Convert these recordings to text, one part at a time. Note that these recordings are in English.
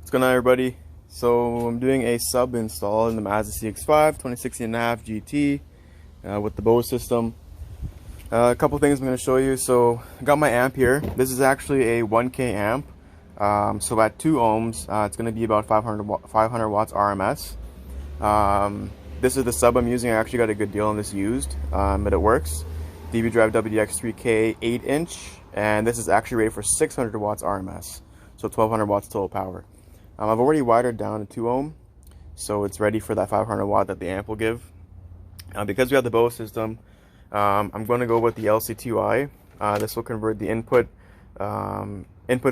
What's going on, everybody? So I'm doing a sub install in the Mazda CX5 2016.5 GT with the Bose system. A couple things I'm going to show you. So I got my amp here. This is actually a 1K amp. So at 2 ohms, it's going to be about 500 watts RMS. This is the sub I'm using. I actually got a good deal on this used, but it works. DB Drive WDX3K 8-inch, and this is actually rated for 600 watts RMS, so 1200 watts total power. I've already wired down to 2 ohm, so it's ready for that 500 watt that the amp will give. Because we have the Bose system, I'm going to go with the LC2I. This will convert the input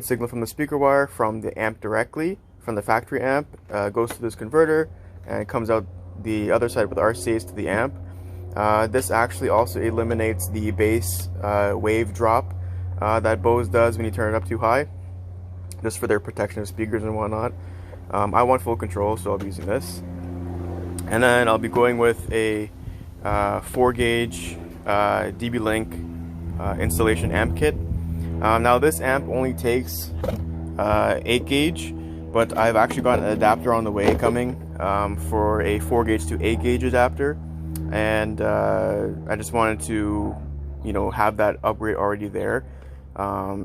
signal from the speaker wire from the amp directly, from the factory amp, goes to this converter, and it comes out the other side with RCAs to the amp. This actually also eliminates the bass wave drop that Bose does when you turn it up too high, just for their protection of speakers and whatnot. I want full control, so I'll be using this. And then I'll be going with a 4-gauge DB Link installation amp kit. Now this amp only takes 8-gauge, but I've actually got an adapter on the way coming for a 4-gauge to 8-gauge adapter, and I just wanted to, have that upgrade already there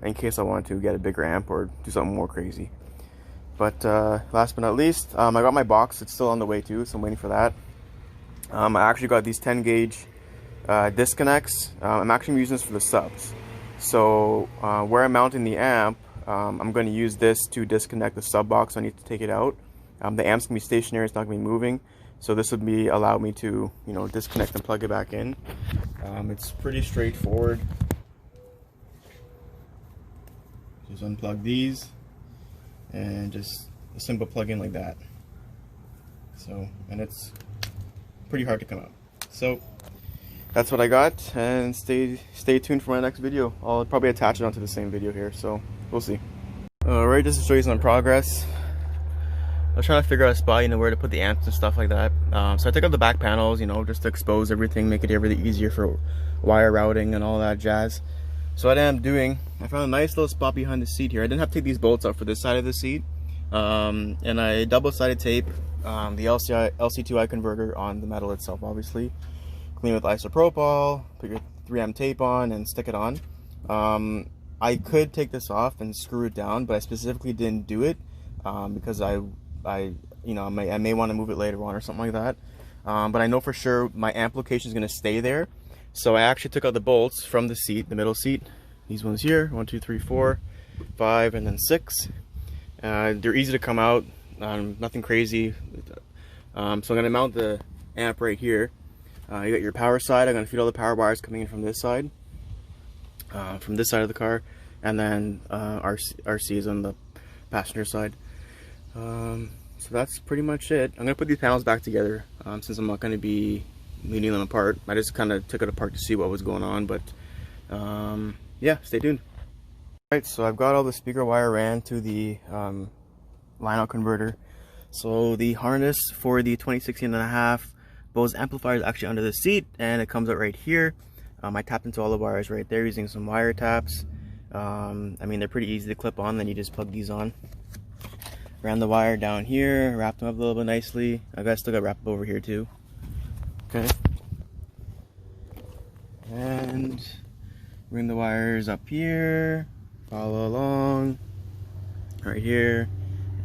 in case I wanted to get a bigger amp or do something more crazy. But last but not least, I got my box. It's still on the way too, so I'm waiting for that. I actually got these 10-gauge disconnects. I'm actually using this for the subs. So where I'm mounting the amp, I'm going to use this to disconnect the sub box. I need to take it out. The amp's going to be stationary, it's not going to be moving. So this would allow me to, disconnect and plug it back in. It's pretty straightforward. Just unplug these and just a simple plug-in like that. So, and it's pretty hard to come out. So that's what I got, and stay tuned for my next video. I'll probably attach it onto the same video here, so we'll see. Alright, just to show you some progress. I was trying to figure out a spot, where to put the amps and stuff like that. So I took out the back panels, just to expose everything, make it everything easier for wire routing and all that jazz. So what I am doing, I found a nice little spot behind the seat here. I didn't have to take these bolts out for this side of the seat. And I double-sided tape the LC2I converter on the metal itself, obviously. Clean with isopropyl, put your 3M tape on, and stick it on. I could take this off and screw it down, but I specifically didn't do it because I may want to move it later on or something like that. But I know for sure my amp location is going to stay there. So I actually took out the bolts from the seat, the middle seat. These ones here, 1, 2, 3, 4, 5, and then 6. They're easy to come out, nothing crazy. So I'm going to mount the amp right here. You got your power side. I'm going to feed all the power wires coming in from this side of the car, and then RC is on the passenger side. So that's pretty much it. I'm going to put these panels back together since I'm not going to be leaving them apart. I just kind of took it apart to see what was going on, but yeah, stay tuned. Alright, so I've got all the speaker wire ran to the line-out converter. So the harness for the 2016.5 Bose amplifier is actually under the seat, and it comes out right here. I tapped into all the wires right there using some wire taps. They're pretty easy to clip on, then you just plug these on. Ran the wire down here, wrapped them up a little bit nicely. I still got wrapped over here too. Okay. And bring the wires up here, follow along, right here,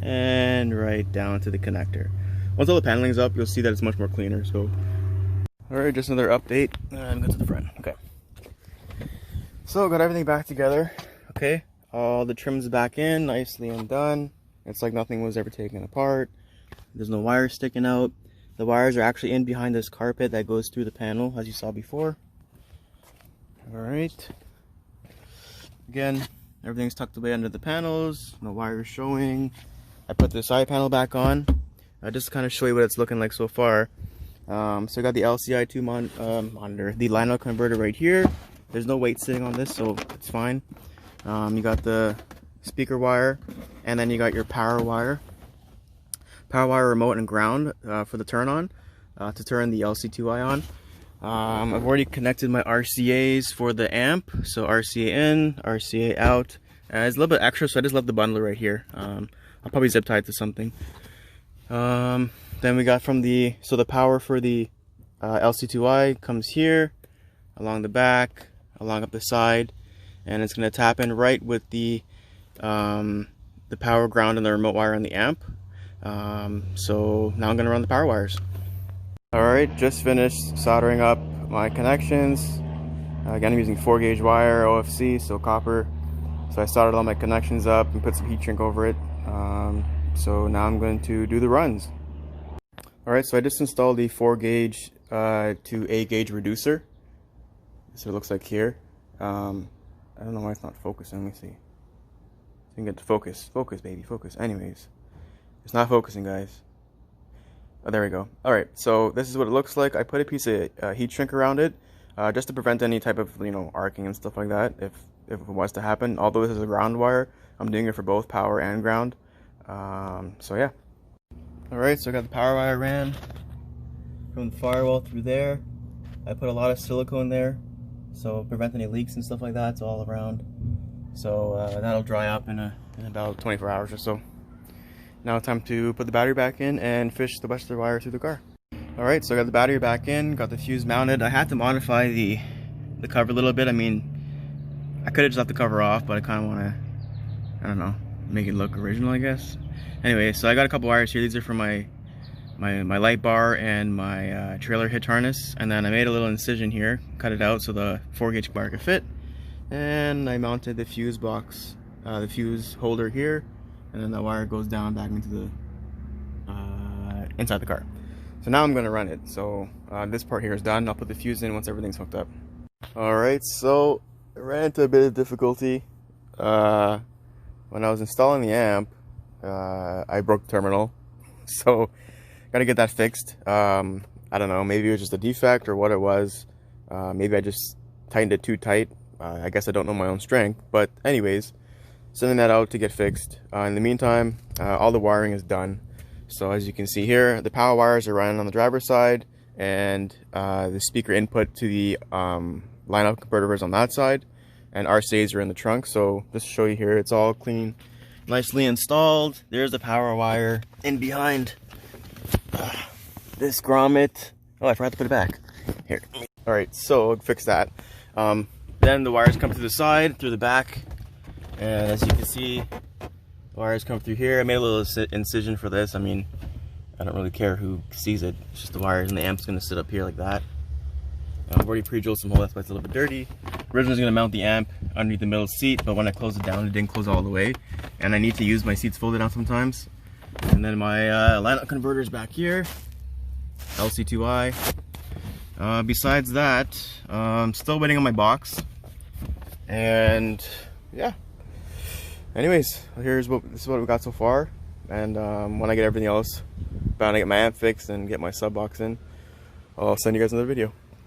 and right down to the connector. Once all the paneling's up, you'll see that it's much more cleaner. So, alright, just another update. And go to the front. Okay. So, got everything back together. Okay. All the trims back in, nicely and done. It's like nothing was ever taken apart. There's no wires sticking out. The wires are actually in behind this carpet that goes through the panel, as you saw before. Alright. Again, everything's tucked away under the panels. No wires showing. I put the side panel back on. Just to kind of show you what it's looking like so far. So I got the LCI2 monitor, the line-out converter right here. There's no weight sitting on this, so it's fine. You got the speaker wire, and then you got your power wire remote and ground for the turn on, to turn the LC2I on. I've already connected my RCAs for the amp, so RCA in, RCA out. It's a little bit extra, so I just left the bundler right here. I'll probably zip tie it to something. Then we got from the power for the LC2i comes here, along the back, along up the side, and it's going to tap in right with the power ground and the remote wire on the amp. So now I'm going to run the power wires. Alright, just finished soldering up my connections. Again, I'm using 4-gauge wire, OFC, so copper. So I soldered all my connections up and put some heat shrink over it. So now I'm going to do the runs. Alright, so I just installed the 4-gauge to 8-gauge reducer. So it looks like here. I don't know why it's not focusing. Let me see. So you can get to focus. Focus, baby, focus. Anyways, it's not focusing, guys. Oh, there we go. Alright, so this is what it looks like. I put a piece of heat shrink around it just to prevent any type of, arcing and stuff like that if it was to happen. Although this is a ground wire, I'm doing it for both power and ground. So yeah. Alright, so I got the power wire ran from the firewall through there. I put a lot of silicone there, so prevent any leaks and stuff like that. It's all around. So that'll dry up in about 24 hours or so. Now time to put the battery back in and fish the rest of the wire through the car. Alright, so I got the battery back in, got the fuse mounted. I had to modify the cover a little bit. I mean, I could have just left the cover off, but I kind of want to, I don't know, make it look original, I guess. Anyway, so I got a couple wires here. These are for my light bar and my trailer hitch harness. And then I made a little incision here, cut it out so the 4-gauge wire could fit. And I mounted the fuse box, the fuse holder here. And then the wire goes down back into the inside the car. So now I'm going to run it. So this part here is done. I'll put the fuse in once everything's hooked up. Alright, so I ran into a bit of difficulty. When I was installing the amp, I broke the terminal. So gotta get that fixed. I don't know, maybe it was just a defect or what it was. Maybe I just tightened it too tight. I guess I don't know my own strength. But anyways, sending that out to get fixed. In the meantime, all the wiring is done. So as you can see here, the power wires are running on the driver's side, and the speaker input to the line-up converter is on that side, and RCAs are in the trunk. So just to show you here, it's all clean, nicely installed. There's the power wire in behind this grommet. Oh, I forgot to put it back. Here. Alright, so I'll fix that. Then the wires come through the side, through the back. And as you can see, the wires come through here. I made a little incision for this. I mean, I don't really care who sees it. It's just the wires, and the amp's going to sit up here like that. I've already pre-drilled some holes, that's why it's a little bit dirty. Originally I was going to mount the amp underneath the middle seat, but when I closed it down, it didn't close all the way. And I need to use my seats folded down sometimes. And then my lineup converter is back here. LC2i. Besides that, I'm still waiting on my box. And yeah. Anyways, this is what we got so far, and when I get everything else, bound to get my amp fixed and get my sub box in, I'll send you guys another video.